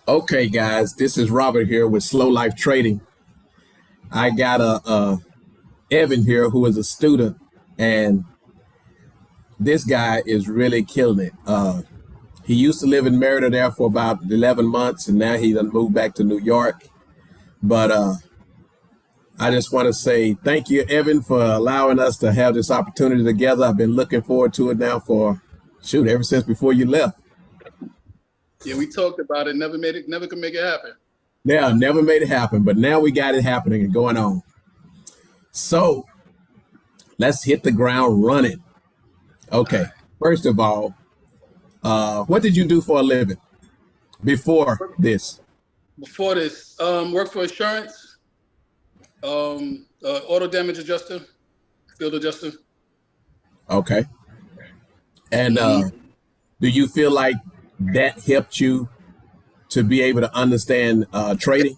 Okay, guys, this is Robert here with Slow Life Trading. I got a Evan here who is a student, and this guy is really killing it. He used to live in Merida there for about 11 months, and now he done moved back to New York. But I just want to say thank you, Evan, for allowing us to have this opportunity together. I've been looking forward to it now for ever since before you left. Yeah, we talked about it. Never could make it happen. Yeah, never made it happen, but now we got it happening and going on. So let's hit the ground running. Okay, first of all, what did you do for a living before this? Before this, worked for insurance, auto damage adjuster, field adjuster. Okay. And do you feel like that helped you to be able to understand trading?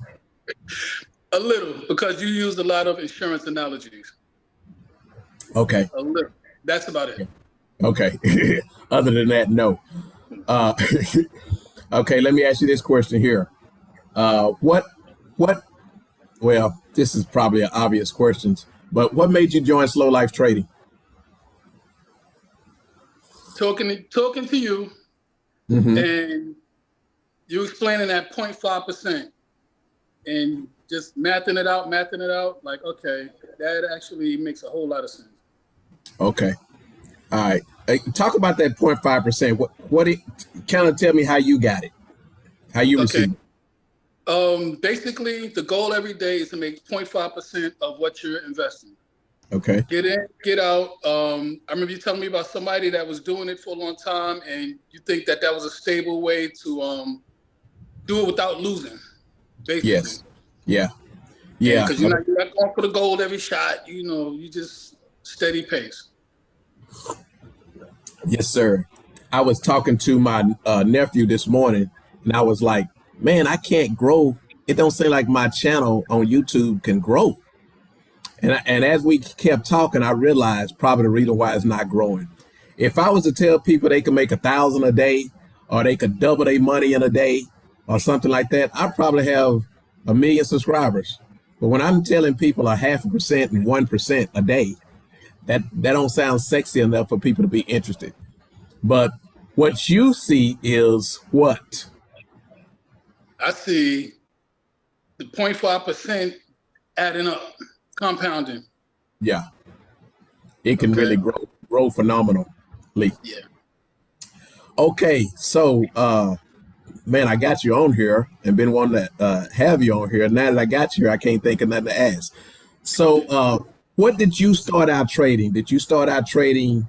A little, because you used a lot of insurance analogies. Okay. A little. That's about it. Okay. Other than that, no. Okay, let me ask you this question here. What, well, this is probably an obvious question, but what made you join Slow Life Trading? Talking to you, and you explaining that 0.5%, and just mathing it out, like, okay, that actually makes a whole lot of sense. Okay. All right. Talk about that 0.5%. What it kind of tell me how you got it, how you received it. Basically, the goal every day is to make 0.5% of what you're investing. Okay. Get in, get out. I remember you telling me about somebody that was doing it for a long time, and you think that was a stable way to do it without losing. Basically. Yes. Yeah. Yeah. Because you're not going for the gold every shot. You just steady pace. Yes, sir. I was talking to my nephew this morning, and I was like, man, I can't grow. It don't seem like my channel on YouTube can grow. And as we kept talking, I realized probably the reason why it's not growing. If I was to tell people they could make 1,000 a day, or they could double their money in a day, or something like that, I'd probably have 1 million subscribers. But when I'm telling people 0.5% and 1% a day, that don't sound sexy enough for people to be interested. But what you see is what? I see the 0.5% adding up, compounding. Yeah. It can really grow phenomenally. Yeah. Okay, so man, I got you on here and been wanting to have you on here. Now that I got you here, I can't think of nothing to ask. So what did you start out trading? Did you start out trading?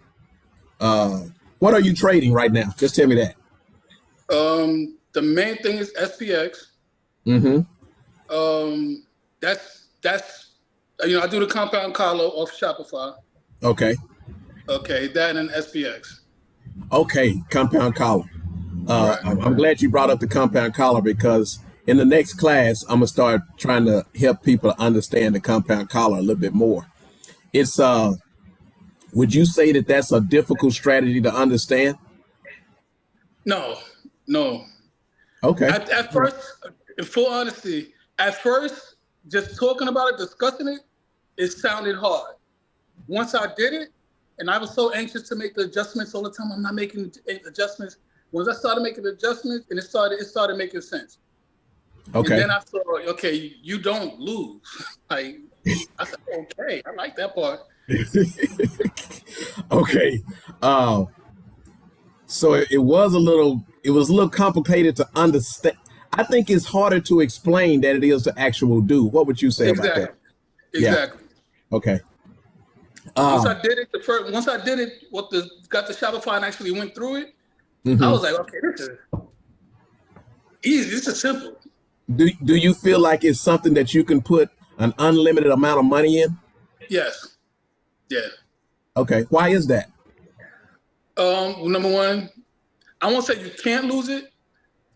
What are you trading right now? Just tell me that. The main thing is SPX. That's I do the compound collar off Shopify. Okay. Okay, that and SPX. Okay, compound collar. Right. I'm glad you brought up the compound collar, because in the next class, I'm gonna start trying to help people understand the compound collar a little bit more. It's would you say that that's a difficult strategy to understand? No. Okay. At first, in full honesty, just talking about it, discussing it sounded hard. Once I did it, and I was so anxious to make the adjustments all the time, I'm not making adjustments. Once I started making adjustments, and it started making sense. Okay. And then I saw, okay, you don't lose. I said, okay, I like that part. Okay. So it was a little complicated to understand. I think it's harder to explain than it is to actually do. What would you say about that? Exactly. Yeah. Okay. Once I did it, got the Shopify and actually went through it, I was like, okay, this is easy. This is simple. Do you feel like it's something that you can put an unlimited amount of money in? Yes. Yeah. Okay. Why is that? Number one, I won't say you can't lose it,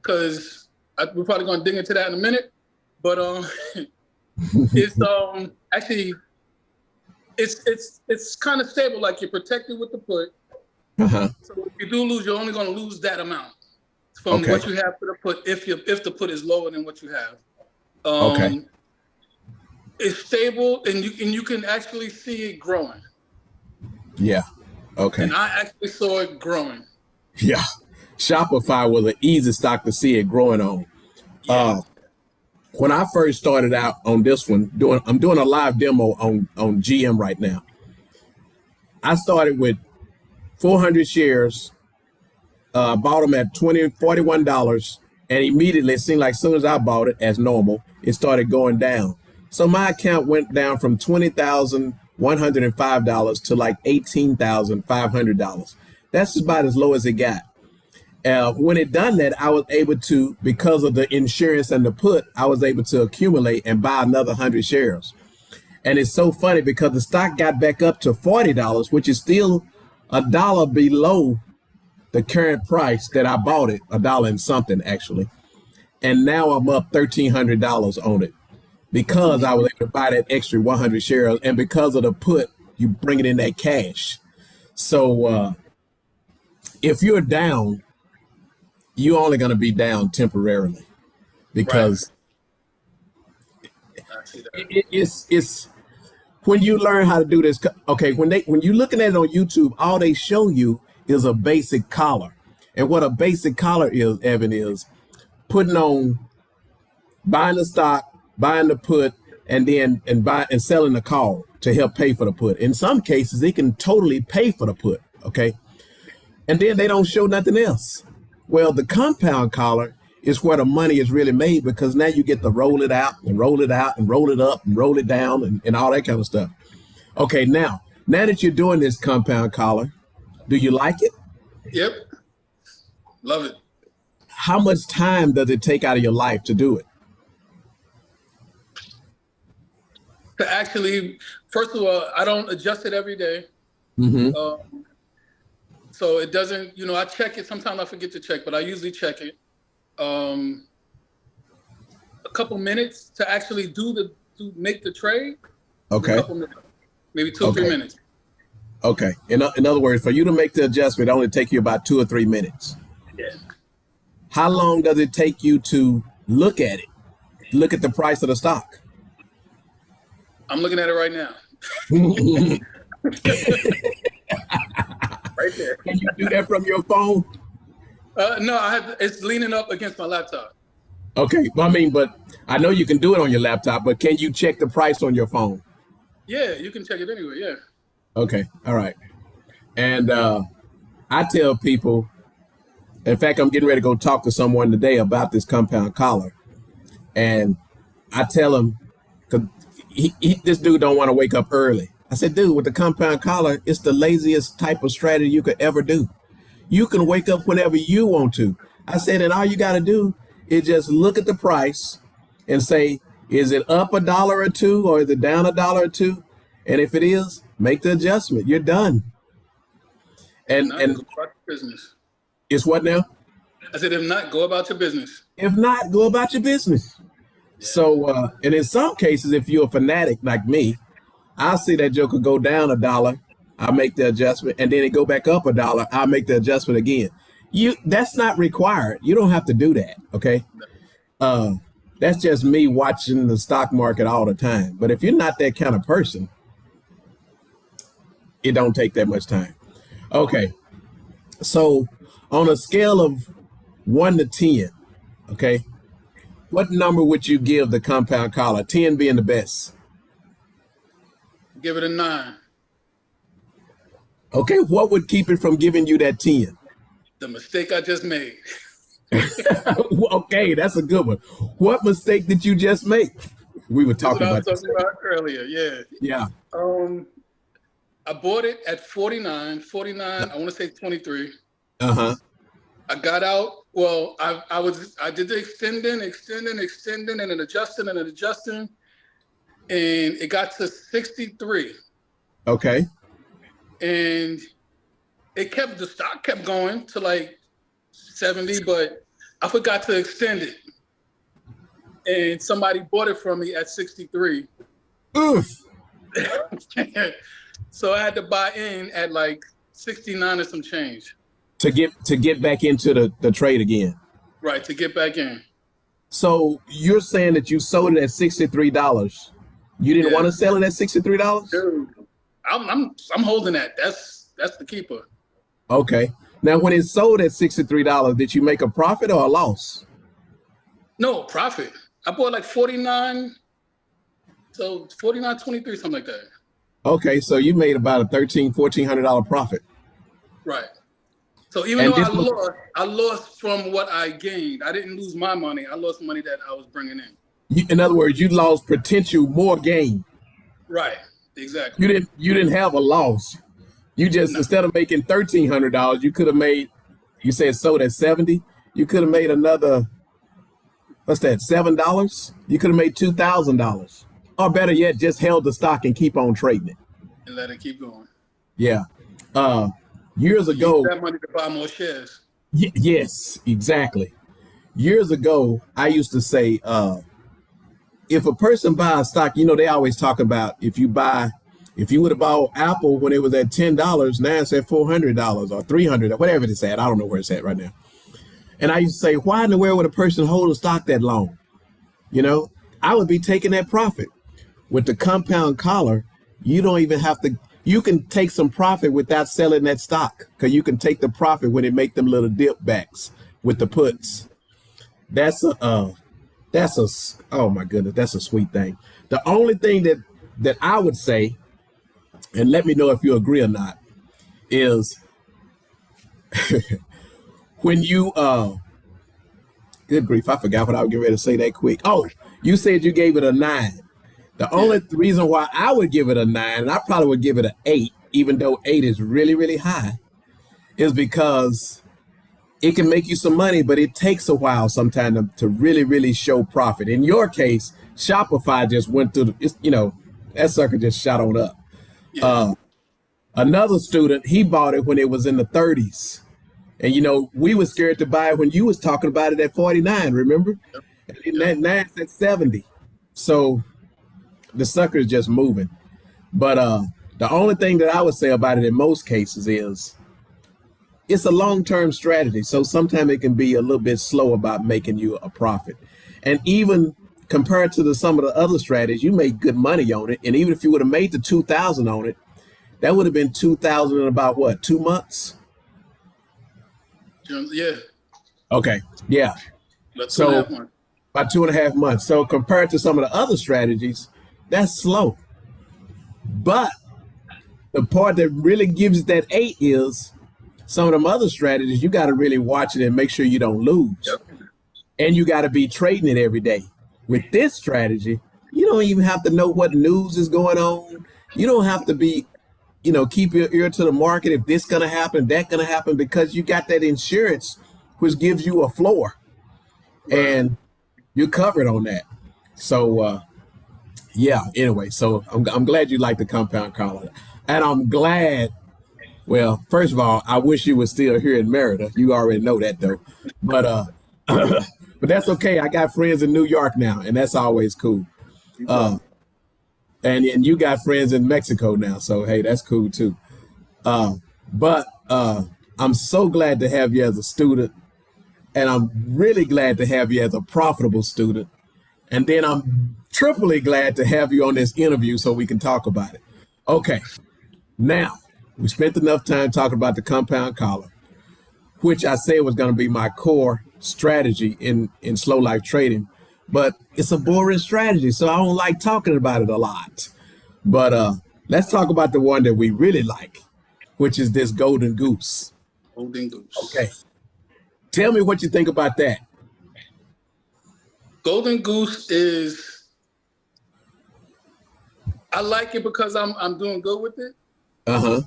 because we're probably going to dig into that in a minute. But it's actually it's kind of stable. Like, you're protected with the put. So if you do lose, you're only going to lose that amount. from Okay. what you have for the put if the put is lower than what you have. Okay. It's stable, and you can actually see it growing. Yeah. Okay. And I actually saw it growing. Yeah. Shopify was an easy stock to see it growing on. Yeah. When I first started out on this one, I'm doing a live demo on GM right now. I started with 400 shares, bought them at $41, and immediately it seemed like as soon as I bought it, as normal, it started going down. So my account went down from $20,105 to like $18,500. That's about as low as it got. When it done that, I was able to, because of the insurance and the put, I was able to accumulate and buy another 100 shares. And it's so funny because the stock got back up to $40, which is still $1 below the current price that I bought it, $1 and something actually. And now I'm up $1,300 on it because I was able to buy that extra 100 shares. And because of the put, you bring it in that cash. So if you're down, you're only going to be down temporarily because it's when you learn how to do this. Okay, when you're looking at it on YouTube, all they show you is a basic collar. And what a basic collar is, Evan, is putting on, buying the stock, buying the put, and then and selling the call to help pay for the put. In some cases, they can totally pay for the put. Okay, and then they don't show nothing else. Well, the compound collar is where the money is really made because now you get to roll it out and roll it out and roll it up and roll it down and all that kind of stuff. Okay, now that you're doing this compound collar, do you like it? Yep. Love it. How much time does it take out of your life to do it? To actually, first of all, I don't adjust it every day. Mm-hmm. So it doesn't, I check it. Sometimes I forget to check, but I usually check it. A couple minutes to actually to make the trade. Okay. A couple minutes, maybe 2 or 3 minutes. Okay. In other words, for you to make the adjustment, it only take you about 2 or 3 minutes. Yeah. How long does it take you to look at it? Look at the price of the stock? I'm looking at it right now. Right there. Can you do that from your phone? No, it's leaning up against my laptop. Okay, but I know you can do it on your laptop, but can you check the price on your phone? Yeah, you can check it anyway, yeah. Okay, all right. And I tell people, in fact, I'm getting ready to go talk to someone today about this compound collar. And I tell him, because this dude don't want to wake up early. I said, dude, with the compound collar, it's the laziest type of strategy you could ever do. You can wake up whenever you want to. I said, and all you got to do is just look at the price and say, is it up $1 or $2 or is it down $1 or $2? And if it is, make the adjustment. You're done. And go about your business. It's what now? I said, if not, go about your business. If not, go about your business. Yeah. So, and in some cases, if you're a fanatic like me, I'll see that joker go down $1. I'll make the adjustment, and then it go back up $1. I'll make the adjustment again. That's not required. You don't have to do that. Okay. That's just me watching the stock market all the time. But if you're not that kind of person, it don't take that much time. Okay. So on a scale of 1 to 10, okay, what number would you give the compound collar? 10 being the best. Give it a 9. Okay, what would keep it from giving you that 10? The mistake I just made. Okay, that's a good one. What mistake did you just make? We were talking about this earlier. Yeah. Yeah. I bought it at 49. I want to say 23. Uh-huh. I got out. Well, I did the extending, and then adjusting, and it got to 63. Okay. And the stock kept going to like 70, but I forgot to extend it. And somebody bought it from me at 63. Oof. So I had to buy in at like 69 or some change. To get back into the trade again. Right, to get back in. So you're saying that you sold it at $63. You didn't Yeah. want to sell it at $63? Dude, I'm holding that. That's the keeper. Okay. Now, when it sold at $63, did you make a profit or a loss? No, profit. I bought like 49, so 49.23, something like that. Okay, so you made about a $1,400 profit. Right. So even And though this was, I lost from what I gained. I didn't lose my money. I lost money that I was bringing in. in other words, you lost potential more gain. Right. Exactly. You didn't have a loss. You just, No. instead of making $1,300, you could have made, you said sold at 70, you could have made another, what's that, $7? You could have made $2,000. Or better yet, just held the stock and keep on trading it. And let it keep going. Yeah. Years Use ago, that money to buy more shares. yes, exactly. Years ago, I used to say, if a person buys stock, they always talk about if you would have bought Apple when it was at $10, now it's at $400 or $300, whatever it's at. I don't know where it's at right now. And I used to say, why in the world would a person hold a stock that long? I would be taking that profit. With the compound collar, you don't even have to, you can take some profit without selling that stock, because you can take the profit when it make them little dip backs with the puts. That's oh my goodness, that's a sweet thing. The only thing that I would say, and let me know if you agree or not, is when you good grief, I forgot what I was getting ready to say that quick. Oh, you said you gave it a 9. The only reason why I would give it a 9, and I probably would give it an 8, even though 8 is really, really high, is because it can make you some money, but it takes a while sometimes to really, really show profit. In your case, Shopify just went through, that sucker just shot on up. Yeah. Another student, he bought it when it was in the 30s. And, we were scared to buy it when you was talking about it at 49, remember? And now it's at 70. So the sucker is just moving. But the only thing that I would say about it in most cases is it's a long-term strategy. So sometimes it can be a little bit slow about making you a profit. And even compared to some of the other strategies, you made good money on it. And even if you would have made the 2,000 on it, that would have been 2,000 in about what, 2 months? Yeah. Okay. Yeah. About So 2.5 months. about 2.5 months. So compared to some of the other strategies, that's slow. But the part that really gives it that 8 is some of them other strategies, you got to really watch it and make sure you don't lose. Yep. And you got to be trading it every day. With this strategy, you don't even have to know what news is going on. You don't have to be, keep your ear to the market if this going to happen, that going to happen, because you got that insurance, which gives you a floor. Right. And you're covered on that. So, yeah, anyway, so I'm glad you like the compound collar. And I'm glad, well, first of all, I wish you were still here in Merida. You already know that, though. But but that's okay. I got friends in New York now, and that's always cool. And you got friends in Mexico now, so hey, that's cool too. But I'm so glad to have you as a student, and I'm really glad to have you as a profitable student. And then I'm triply glad to have you on this interview so we can talk about it. Okay, now we spent enough time talking about the compound collar, which I said was going to be my core strategy in slow life trading. But it's a boring strategy, so I don't like talking about it a lot. But let's talk about the one that we really like, which is this golden goose. Golden goose. Okay. Tell me what you think about that. Golden goose is, I like it because I'm doing good with it. Uh-huh.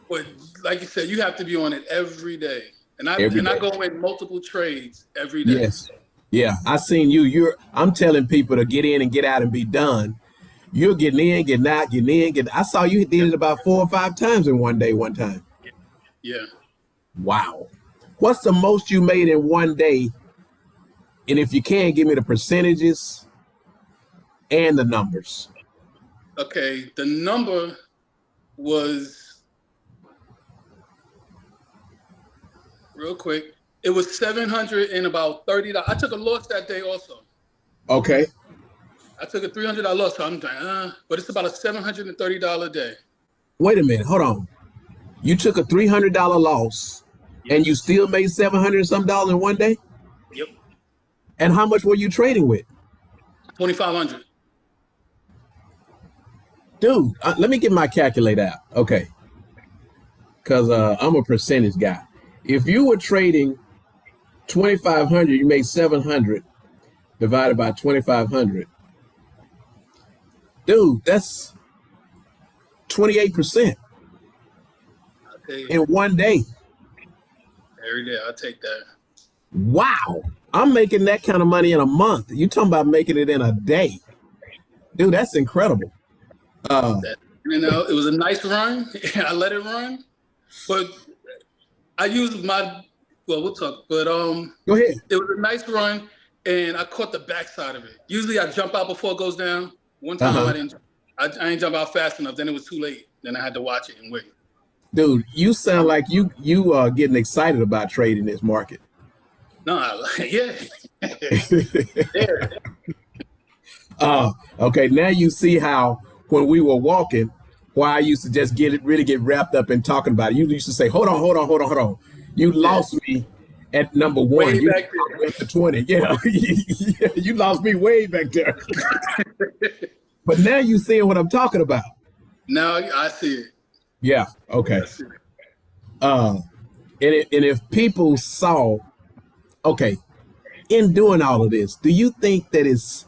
But like you said, you have to be on it every day. And I go in multiple trades every day. Yes. Yeah, I seen you. I'm telling people to get in and get out and be done. You're getting in, getting out, getting in, getting. I saw you did it about 4 or 5 times in one day, one time. Yeah. Wow. What's the most you made in one day? And if you can, give me the percentages and the numbers. Okay, the number was real quick. It was $730. I took a loss that day also. Okay. I took a $300 loss, so I'm like, but it's about a $730 a day. Wait a minute. Hold on. You took a $300 loss, and you still made $700 and some dollars in one day. Yep. And how much were you trading with? 2,500. Dude, let me get my calculator out. Okay. Because I'm a percentage guy. If you were trading 2,500, you made 700 divided by 2,500. Dude, that's 28% in one day. Every day, I'll take that. Wow. I'm making that kind of money in a month. You talking about making it in a day. Dude, that's incredible. It was a nice run. I let it run. But I used we'll talk. But go ahead. It was a nice run, and I caught the backside of it. Usually I jump out before it goes down. One time I didn't jump out fast enough. Then it was too late. Then I had to watch it and wait. Dude, you sound like you are getting excited about trading this market. No, yeah. Okay, now you see how when we were walking, why I used to just really get wrapped up in talking about it. You used to say, hold on. You lost me at number one. Way You back there. at the 20. Yeah. You lost me way back there. But now you seeing what I'm talking about. Now I see it. Yeah. Okay. And if people saw, okay, in doing all of this, do you think that it's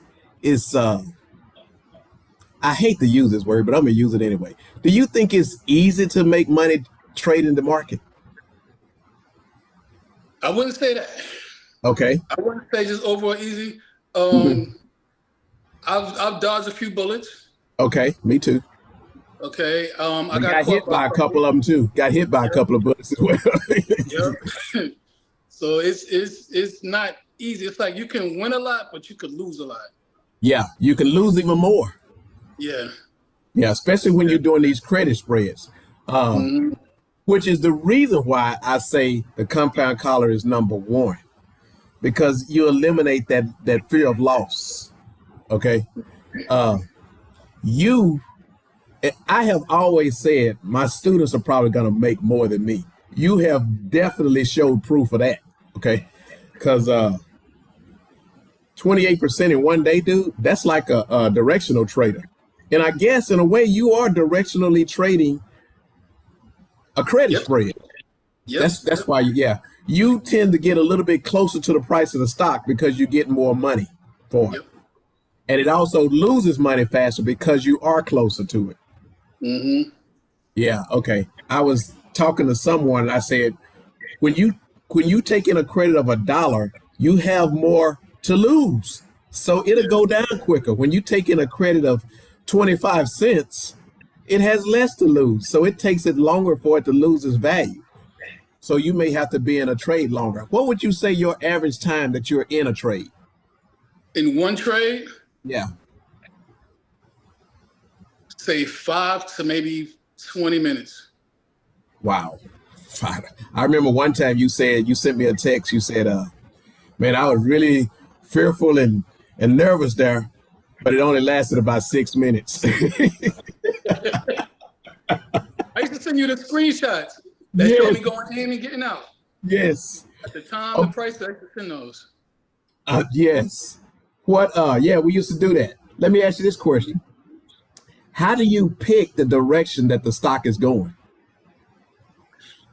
I hate to use this word, but I'm gonna use it anyway. Do you think it's easy to make money trading the market? I wouldn't say that. Okay. I wouldn't say just overall easy. I've dodged a few bullets. Okay, me too. Okay. I got hit by a couple of them too. Got hit by a couple of bullets as well. Yep. So it's not easy. It's like you can win a lot, but you could lose a lot. Yeah, you can lose even more. Yeah. Yeah, especially when you're doing these credit spreads, which is the reason why I say the compound collar is number one, because you eliminate that fear of loss. Okay. I have always said my students are probably going to make more than me. You have definitely showed proof of that. Okay. Because 28% in one day, dude, that's like a directional trader. And I guess in a way you are directionally trading a credit spread. Yep. That's why you tend to get a little bit closer to the price of the stock because you get more money for it. Yep. And it also loses money faster because you are closer to it. Mm-hmm. Yeah. Okay. I was talking to someone and I said, when you take in a credit of $1, you have more to lose. So it'll go down quicker. When you take in a credit of 25 cents, it has less to lose. So it takes it longer for it to lose its value. So you may have to be in a trade longer. What would you say your average time that you're in a trade? In one trade? Yeah. Say 5 to maybe 20 minutes. Wow. I remember one time you sent me a text. You said, man, I was really fearful and nervous there, but it only lasted about 6 minutes. I used to send you the screenshots that show me going in and getting out. Yes. At the time, the price, I used to send those. Yes. We used to do that. Let me ask you this question. How do you pick the direction that the stock is going?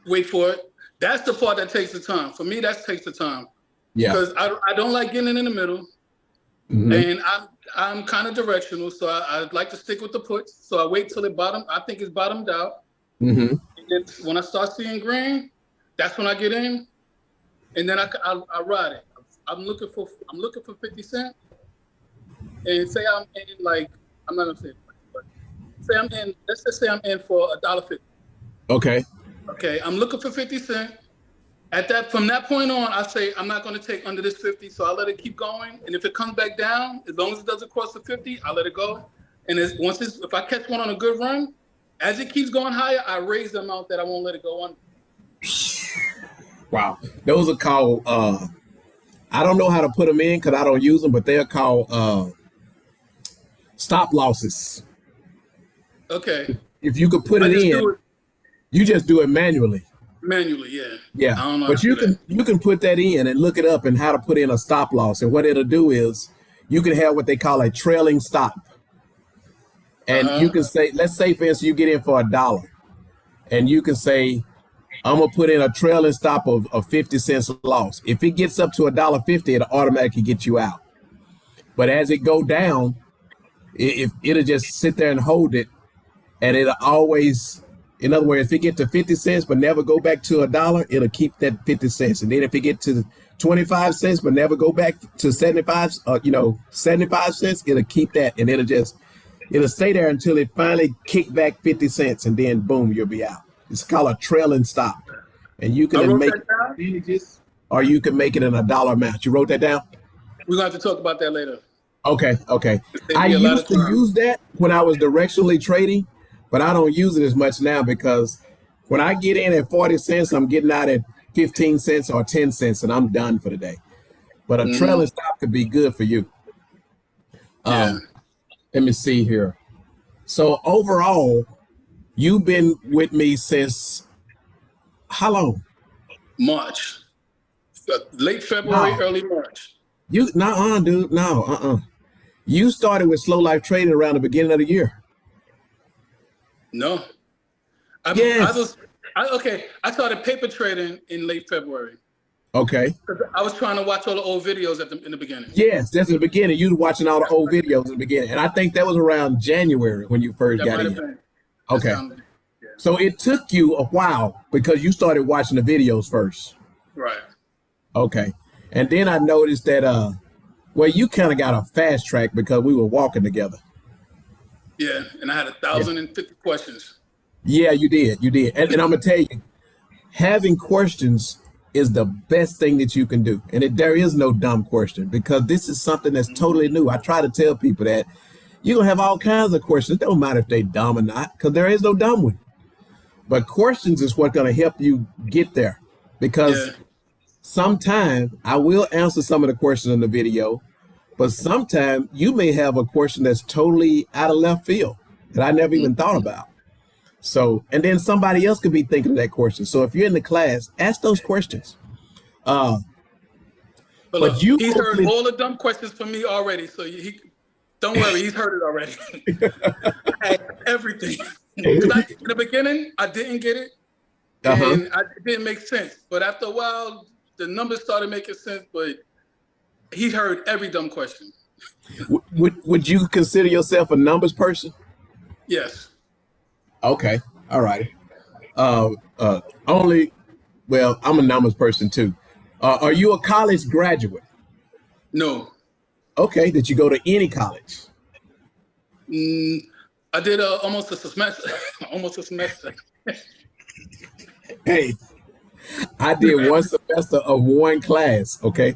Wait for it. That's the part that takes the time. For me, that takes the time. Yeah. Because I don't like getting in the middle. Mm-hmm. And I'm kind of directional, so I like to stick with the puts. So I wait till it I think it's bottomed out. Mm-hmm. And then when I start seeing green, that's when I get in. And then I ride it. I'm looking for 50 cents. And say I'm in I'm not gonna say it, but say I'm in, let's just say I'm in for $1.50. Okay. Okay, I'm looking for 50 cents. From that point on, I say I'm not going to take under this 50, so I let it keep going. And if it comes back down, as long as it doesn't cross the 50, I let it go. And if I catch one on a good run, as it keeps going higher, I raise the amount that I won't let it go under. Wow. Those are called, I don't know how to put them in because I don't use them, but they're called stop losses. Okay. If you could put I it just in, do it you just do it manually. manually, yeah. Yeah. I don't know how But to do that. you can put that in and look it up and how to put in a stop loss. And what it'll do is you can have what they call a trailing stop. And you Uh-huh. can say, let's say for instance, you get in for $1 and you can say, I'm gonna put in a trailing stop of 50 cents loss. If it gets up to $1.50, it'll automatically get you out. But as it go down, if it'll just sit there and hold it, and it'll always, in other words, if it get to 50 cents but never go back to $1, it'll keep that 50 cents. And then if it get to 25 cents but never go back to 75, 75 cents, it'll keep that, and it'll stay there until it finally kick back 50 cents, and then boom, you'll be out. It's called a trailing stop, and you I can wrote make that down. percentages, or you can make it in a dollar amount. You wrote that down? We're gonna have to talk about that later. Okay. It I me a lot used of to time. use that when I was directionally trading, but I don't use it as much now because when I get in at 40 cents, I'm getting out at 15 cents or 10 cents, and I'm done for the day. But a trailing stop could be good for you. Yeah. Let me see here. So overall, you've been with me since how long? March. Late February, No, early March. dude, no. You started with slow life trading around the beginning of the year. No. Yes. Okay. I started paper trading in late February. Okay. 'Cause I was trying to watch all the old videos in the beginning. Yes, that's in the beginning. You were watching all the old videos in the beginning. And I think that was around January when you first That got might have in. been. That Okay. sounded, yeah. So it took you a while because you started watching the videos first. Right. Okay. And then I noticed that well, you kind of got a fast track because we were walking together. Yeah. And I had Yeah. 1,050 questions. Yeah, you did. You did. And I'm gonna tell you, having questions is the best thing that you can do. And there is no dumb question because this is something that's totally new. I try to tell people that you're gonna have all kinds of questions. It don't matter if they dumb or not, because there is no dumb one. But questions is what's gonna help you get there. Because Yeah. sometimes I will answer some of the questions in the video, but sometimes you may have a question that's totally out of left field that I never even thought about. So, and then somebody else could be thinking of that question. So if you're in the class, ask those questions. But But look, you he's heard mostly, all the dumb questions from me already. So don't worry, he's heard it already. I had everything. 'Cause in the beginning, I didn't get it. uh-huh. And it didn't make sense. But after a while, the numbers started making sense. But he heard every dumb question. Would you consider yourself a numbers person? Yes. Okay, all right. Only, well, I'm a numbers person too. Are you a college graduate? No. Okay, did you go to any college? I did almost a semester. Almost a semester. Hey, I did one semester of one class, okay?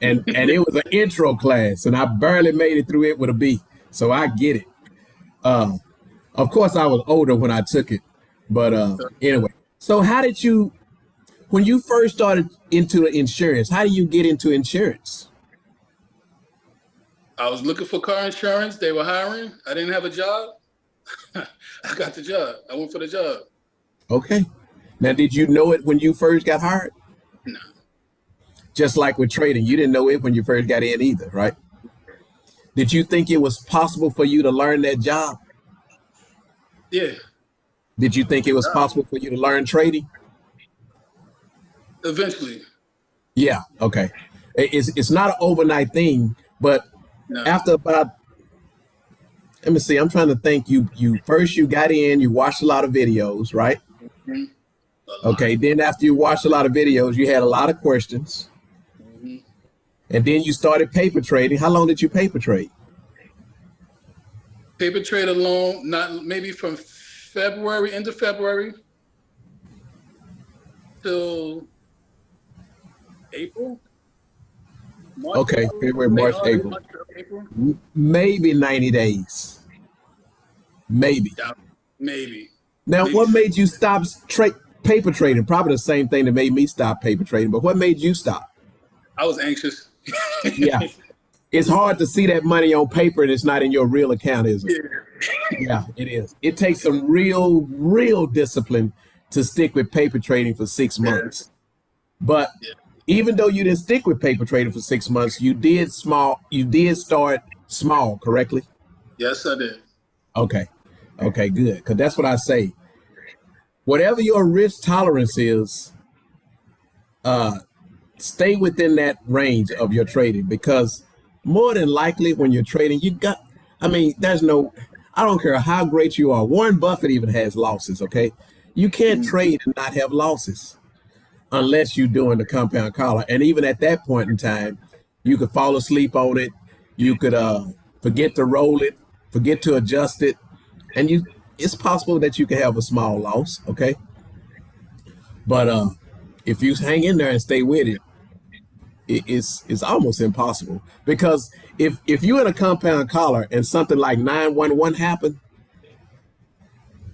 And it was an intro class, and I barely made it through it with a B. So I get it. Of course, I was older when I took it, but anyway. So how did you, when you first started into the insurance, how do you get into insurance? I was looking for car insurance. They were hiring. I didn't have a job. I got the job. I went for the job. Okay. Now, did you know it when you first got hired? No. Just like with trading, you didn't know it when you first got in either, right? Did you think it was possible for you to learn that job? Yeah. Did you think it was possible for you to learn trading? Eventually. Yeah. Okay. It's not an overnight thing, but No. after about, let me see, I'm trying to think. You first you got in, you watched a lot of videos, right? Mhm. Okay. Then after you watched a lot of videos, you had a lot of questions, Mhm. and then you started paper trading. How long did you paper trade? Paper trade alone, not maybe from February, end of February till April. March, Okay, February, March, April. April. Maybe 90 days. Maybe. Yeah, maybe. Now, Maybe. what made you stop paper trading, probably the same thing that made me stop paper trading. But what made you stop? I was anxious. Yeah. It's hard to see that money on paper and it's not in your real account, isn't it? Yeah. Yeah, it is. It takes some real discipline to stick with paper trading for 6 months. But even though you didn't stick with paper trading for 6 months, you did start small, correctly? Yes, I did. Okay. Okay, good. Because that's what I say. Whatever your risk tolerance is, stay within that range of your trading, because more than likely when you're trading, I don't care how great you are. Warren Buffett even has losses, okay? You can't trade and not have losses unless you're doing the compound collar. And even at that point in time, you could fall asleep on it. You could forget to roll it, forget to adjust it. And it's possible that you could have a small loss, okay? But if you hang in there and stay with it, it's almost impossible. Because if you're in a compound collar and something like 911 happened,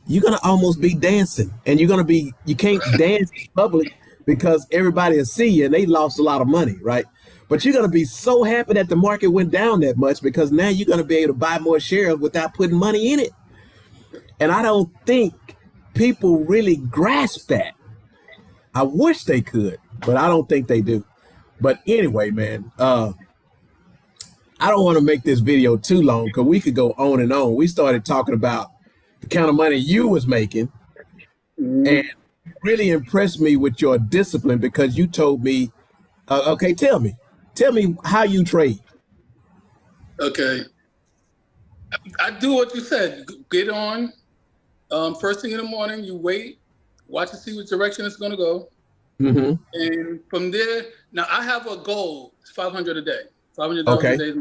you're gonna almost be dancing, and you can't dance in public because everybody will see you and they lost a lot of money, right? But you're gonna be so happy that the market went down that much because now you're gonna be able to buy more shares without putting money in it. And I don't think people really grasp that. I wish they could, but I don't think they do. But anyway, man, I don't want to make this video too long because we could go on and on. We started talking about the kind of money you was making, and really impressed me with your discipline, because you told me, okay, tell me how you trade. Okay. I do what you said. Get on. First thing in the morning, you wait, watch and see which direction it's going to go. Mm-hmm. And from there, now I have a goal. It's $500 a day. $500 Okay. a day.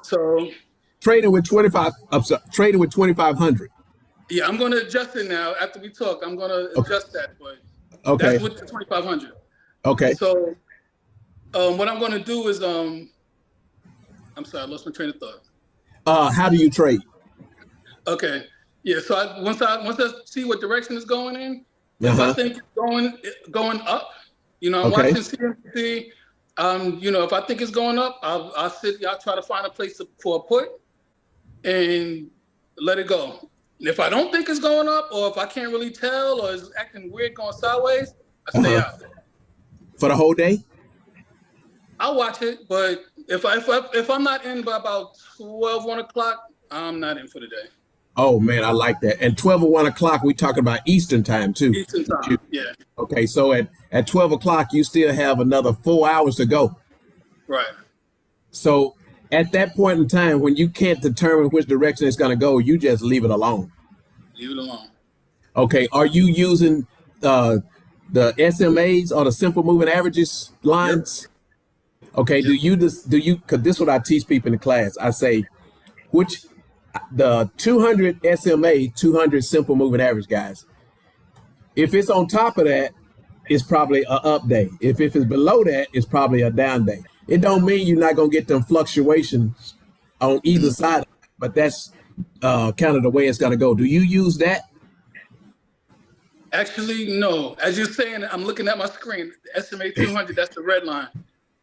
So Trading with 2,500. yeah, I'm going to adjust it now. After we talk, I'm going to adjust that. But Okay. that's with the 2,500. Okay. So what I'm going to do is, I'm sorry, I lost my train of thought. How do you trade? Okay. Yeah. So once I see what direction it's going in, if I think it's going up, I'm watching CNBC. If I think it's going up, I'll try to find a place for a put and let it go. And if I don't think it's going up, or if I can't really tell, or it's acting weird going sideways, I stay out. For the whole day? I'll watch it, but if I'm not in by about 12, 1 o'clock, I'm not in for the day. Oh man, I like that. And 12 or 1 o'clock, we talking about Eastern time too. Eastern time, yeah. Okay, so at 12 o'clock, you still have another 4 hours to go. Right. So at that point in time, when you can't determine which direction it's going to go, you just leave it alone. Leave it alone. Okay, are you using the SMAs or the simple moving averages lines? Yep. Okay, yep. Because this is what I teach people in the class. I say, the 200 SMA, 200 simple moving average, guys. If it's on top of that, it's probably an up day. If it's below that, it's probably a down day. It don't mean you're not gonna get them fluctuations on either side, but that's kind of the way it's gonna go. Do you use that? Actually, no. As you're saying, I'm looking at my screen. The SMA 200, that's the red line.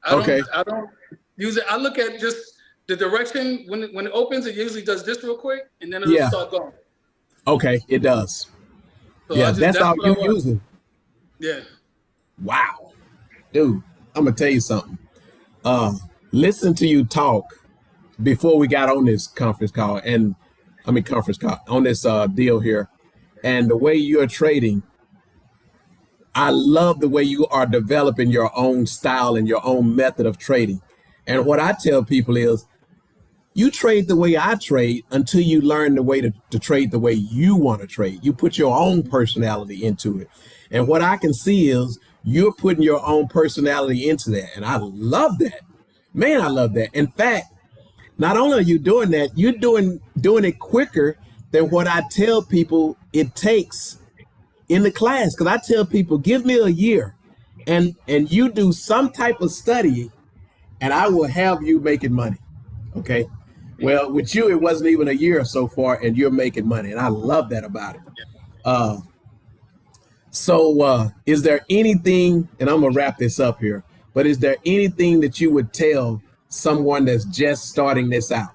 I don't use it. I look at just the direction. When it opens, it usually does this real quick, and then it'll start going. Okay, it does. So that's all you're using. Yeah. Wow. Dude, I'm going to tell you something. Listen to you talk before we got on this conference call, on this deal here. And the way you're trading, I love the way you are developing your own style and your own method of trading. And what I tell people is, you trade the way I trade until you learn the way to trade the way you want to trade. You put your own personality into it. And what I can see is you're putting your own personality into that. And I love that. Man, I love that. In fact, not only are you doing that, you're doing it quicker than what I tell people it takes in the class. Because I tell people, give me a year and you do some type of study and I will have you making money. Okay. Well, with you, it wasn't even a year so far and you're making money. And I love that about it. So, is there anything, and I'm gonna wrap this up here, but is there anything that you would tell someone that's just starting this out?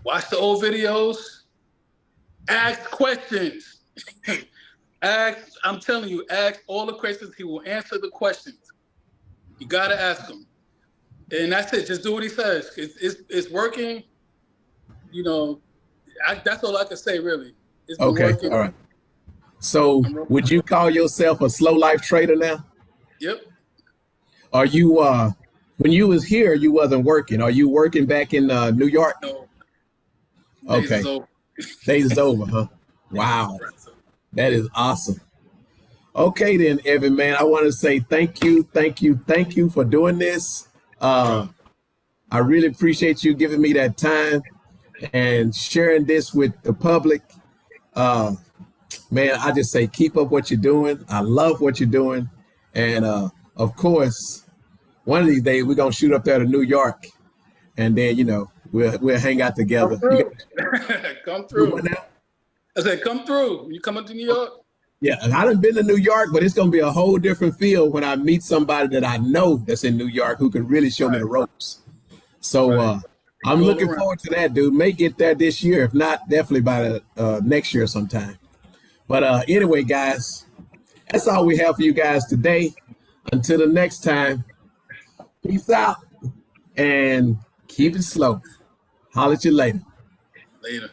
Watch the old videos. Ask questions. I'm telling you, ask all the questions. He will answer the questions. You gotta ask him, and that's it. Just do what he says. It's working. You know, that's all I can say. Really, it's been Okay, working. all right. So, would you call yourself a slow life trader now? Yep. Are you? When you was here, you wasn't working. Are you working back in New York? No. Okay. Days is over, huh? Wow. That is awesome. Okay, then, Evan, man, I want to say thank you for doing this. I really appreciate you giving me that time and sharing this with the public. Man, I just say keep up what you're doing. I love what you're doing. And of course, one of these days we're gonna shoot up there to New York, and then we'll hang out together. Come through. Come through. Now? I said, come through. You coming to New York? Yeah, and I done been to New York, but it's gonna be a whole different feel when I meet somebody that I know that's in New York who can really show me the ropes. So I'm looking forward to that, dude. May get there this year, if not, definitely by the next year sometime. But anyway, guys, that's all we have for you guys today. Until the next time, peace out and keep it slow. Holler at you later. Later.